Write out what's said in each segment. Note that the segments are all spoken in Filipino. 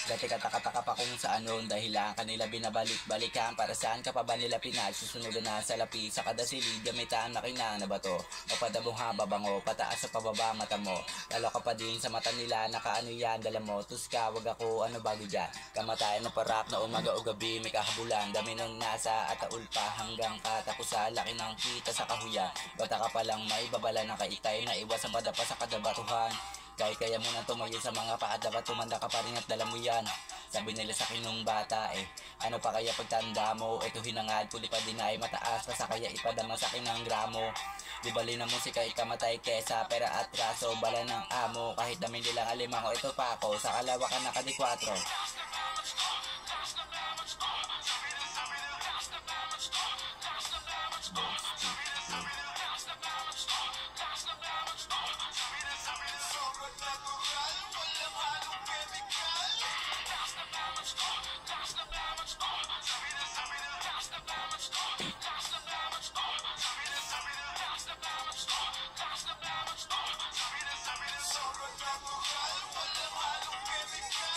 Dati kataka-taka pa kung saan noon dahilan kanila binabalik-balikan. Para saan ka pa ba nila pinagsusunudan na sa lapi sa kada silid gamitan makinang na bato o padabong babango pataas sa pababa mata mo. Lalo ka pa din sa mata nila nakaano yan dala mo tus ka wag ako ano bago dyan. Kamatayan ng parak na umaga o gabi may kahabulan dami nung nasa at taul pa hanggang katapusan laki ng kita sa kahuyan. Bata ka pa lang may babala ng kaitay na iwas sa padapa sa kadabatuhan. Kahit kaya mo nang tumayo sa mga paa dapat tumanda ka pa rin at dala mo yan. Sabi nila sa akin nung bata ano pa kaya pagtanda mo? Ito hinangad kuli pa din ay mataas pa sa kaya ipadama sa akin ng gramo. Di bali na musika ikamatay kesa pera at raso bala ng amo kahit dami nilang alimango ito pa ako sa kalawakan na kadi 4.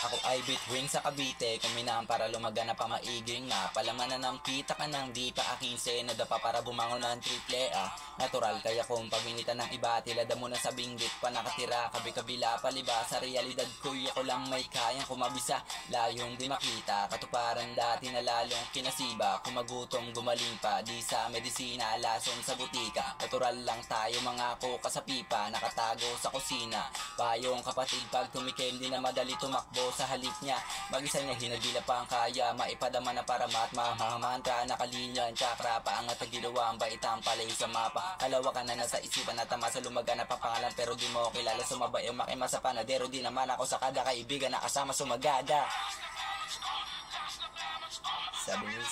Ako ay between sa Cavite, kuminaan para lumagana pa maiging na palamanan ng kita ka ng di pa akinse na dapa para bumangon ng triple Natural kaya kung paginitan ng iba tilada mo na sa binggit pa nakatira kabi-kabila paliba sa realidad ko ako lang may kayang kumabisa layong di makita katuparan dati na lalong kinasiba kumagutom gumaling pa di sa medisina lason sa butika natural lang tayo mga koka sa pipa nakatago sa kusina payong kapatid pag tumikim di na madali tumakbo sa halip niya mag-isa niya hinagila pa ang kaya maipadama na para mahamantra nakalinya chakra paangat ang ginawa ang baitang palay sa mapa kalawa ka na nasa isipan na tama sa lumaga na papangalan pero di mo kilala sumabay yung makima sa panadero di naman ako sa kada kaibigan na kasama sumagada sabi niya